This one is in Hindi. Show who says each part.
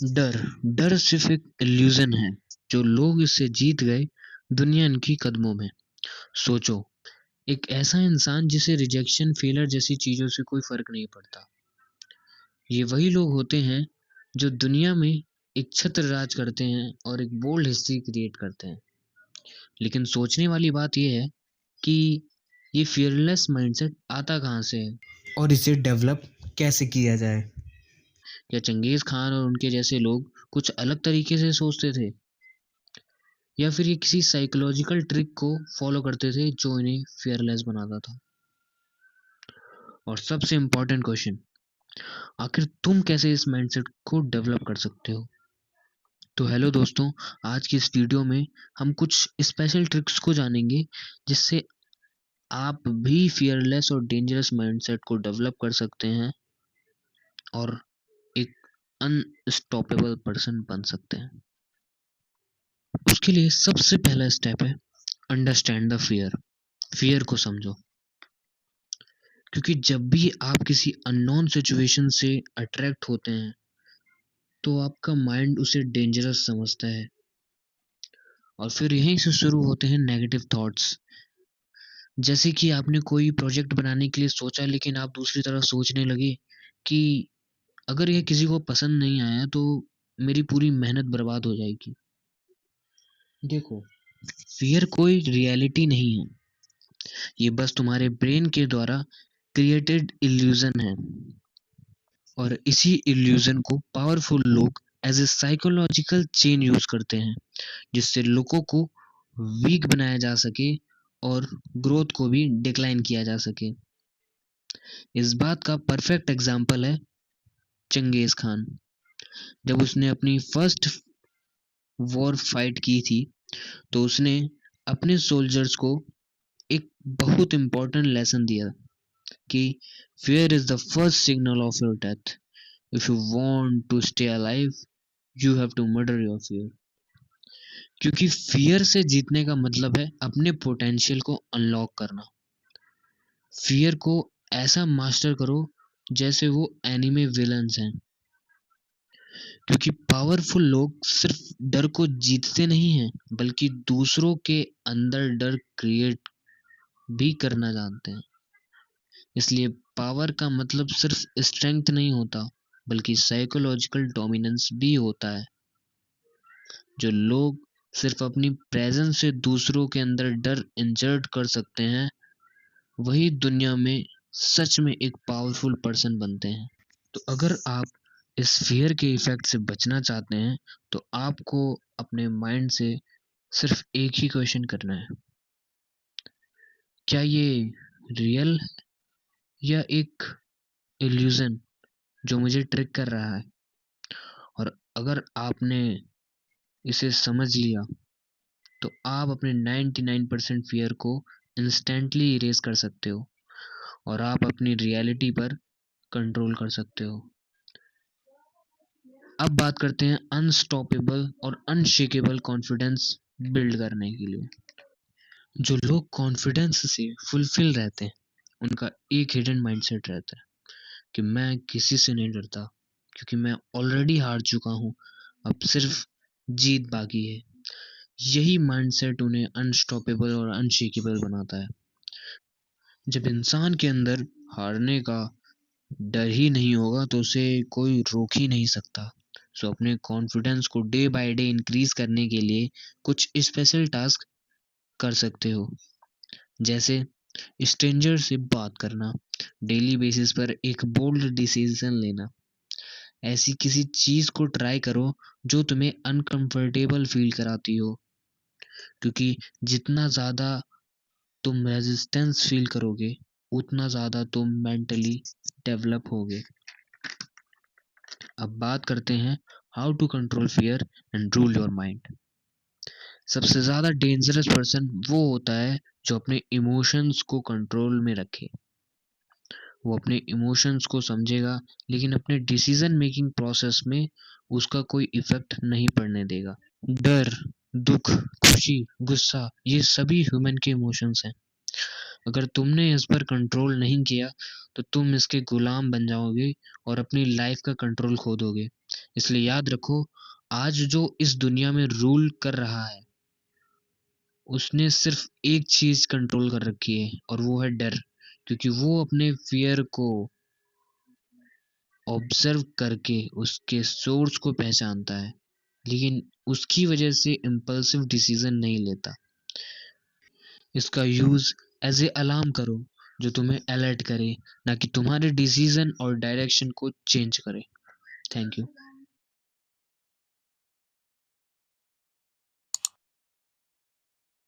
Speaker 1: डर डर सिर्फ एक इल्यूजन है। जो लोग इससे जीत गए, दुनिया इनकी कदमों में। सोचो, एक ऐसा इंसान जिसे रिजेक्शन, फेलियर जैसी चीजों से कोई फर्क नहीं पड़ता। ये वही लोग होते हैं जो दुनिया में एक छत्र राज करते हैं और एक बोल्ड हिस्ट्री क्रिएट करते हैं। लेकिन सोचने वाली बात यह है कि ये फियरलेस माइंडसेट आता कहाँ से है,
Speaker 2: और इसे डेवलप कैसे किया जाए।
Speaker 1: या चंगेज खान और उनके जैसे लोग कुछ अलग तरीके से सोचते थे, या फिर ये किसी साइकोलॉजिकल ट्रिक को फॉलो करते थे जो इन्हें फियरलेस बनाता था। और सबसे इम्पोर्टेंट क्वेश्चन, आखिर तुम कैसे इस माइंडसेट को डेवलप कर सकते हो। तो हेलो दोस्तों, आज की इस वीडियो में हम कुछ स्पेशल ट्रिक्स को जानेंगे जिससे आप भी फियरलेस और डेंजरस माइंडसेट को डेवलप कर सकते हैं और एक अनस्टॉपेबल पर्सन बन सकते हैं। उसके लिए सबसे पहला स्टेप है अंडरस्टैंड द फियर। फियर को समझो, क्योंकि जब भी आप किसी अननोन सिचुएशन से अट्रैक्ट होते हैं तो आपका माइंड उसे डेंजरस समझता है, और फिर यहीं से शुरू होते हैं नेगेटिव थॉट्स। जैसे कि आपने कोई प्रोजेक्ट बनाने के लिए सोचा, लेकिन आप दूसरी तरफ सोचने लगे कि अगर यह किसी को पसंद नहीं आया तो मेरी पूरी मेहनत बर्बाद हो जाएगी। देखो, फियर कोई रियलिटी नहीं है, ये बस तुम्हारे ब्रेन के द्वारा क्रिएटेड इल्यूजन है। और इसी इल्यूजन को पावरफुल लोग as a psychological chain use करते हैं, जिससे लोगों को वीक बनाया जा सके और ग्रोथ को भी डिक्लाइन किया जा सके। इस बात का परफेक्ट एग्जाम्पल है चंगेज खान। जब उसने अपनी फर्स्ट वॉर फाइट की थी तो उसने अपने सोल्जर्स को एक बहुत इंपॉर्टेंट लेसन दिया कि fear is the first signal of your death. If you want to stay alive, you have to murder your fear. क्योंकि फियर से जीतने का मतलब है अपने पोटेंशियल को अनलॉक करना। फियर को ऐसा मास्टर करो जैसे वो एनिमे विलन्स हैं, क्योंकि पावरफुल लोग सिर्फ डर को जीतते नहीं हैं बल्कि दूसरों के अंदर डर क्रिएट भी करना जानते हैं। इसलिए पावर का मतलब सिर्फ स्ट्रेंथ नहीं होता बल्कि साइकोलॉजिकल डोमिनेंस भी होता है। जो लोग सिर्फ अपनी प्रेजेंस से दूसरों के अंदर डर इंजर्ट कर सकते हैं, वही दुनिया में सच में एक पावरफुल पर्सन बनते हैं। तो अगर आप इस फियर के इफेक्ट से बचना चाहते हैं तो आपको अपने माइंड से सिर्फ एक ही क्वेश्चन करना है, क्या ये रियल या एक इल्यूजन जो मुझे ट्रिक कर रहा है। और अगर आपने इसे समझ लिया तो आप अपने 99% फियर को इंस्टेंटली इरेज कर सकते हो और आप अपनी रियलिटी पर कंट्रोल कर सकते हो। अब बात करते हैं अनस्टॉपेबल और अनशेकेबल कॉन्फिडेंस बिल्ड करने के लिए। जो लोग कॉन्फिडेंस से फुलफिल रहते हैं उनका एक हिडन माइंडसेट रहता है कि मैं किसी से नहीं डरता, क्योंकि मैं ऑलरेडी हार चुका हूँ, अब सिर्फ जीत बाकी है। यही माइंडसेट उन्हें अनस्टॉपेबल और अनशेकेबल बनाता है। जब इंसान के अंदर हारने का डर ही नहीं होगा तो उसे कोई रोक ही नहीं सकता। सो अपने कॉन्फिडेंस को डे बाय डे इंक्रीज करने के लिए कुछ स्पेशल टास्क कर सकते हो, जैसे स्ट्रेंजर से बात करना, डेली बेसिस पर एक बोल्ड डिसीजन लेना, ऐसी किसी चीज को ट्राई करो जो तुम्हें अनकंफर्टेबल फील कराती हो, क्योंकि जितना ज्यादा तुम रेजिस्टेंस फील करोगे उतना ज्यादा तुम मेंटली डेवलप होगे। अब बात करते हैं how to control fear and rule your mind. सबसे ज्यादा डेंजरस पर्सन वो होता है जो अपने इमोशंस को कंट्रोल में रखे। वो अपने इमोशंस को समझेगा लेकिन अपने डिसीजन मेकिंग प्रोसेस में उसका कोई इफेक्ट नहीं पड़ने देगा। डर, दुख, खुशी, गुस्सा, ये सभी ह्यूमन के इमोशंस हैं। अगर तुमने इस पर कंट्रोल नहीं किया तो तुम इसके गुलाम बन जाओगे और अपनी लाइफ का कंट्रोल खो दोगे। इसलिए याद रखो, आज जो इस दुनिया में रूल कर रहा है, उसने सिर्फ एक चीज कंट्रोल कर रखी है, और वो है डर। क्योंकि वो अपने फियर को ऑब्जर्व करके उसके सोर्स को पहचानता है, लेकिन उसकी वजह से इम्पल्सिव डिसीजन नहीं लेता। इसका यूज एज ए अलार्म करो, जो तुम्हें अलर्ट करे, ना कि तुम्हारे डिसीजन और डायरेक्शन को चेंज करे। Thank you.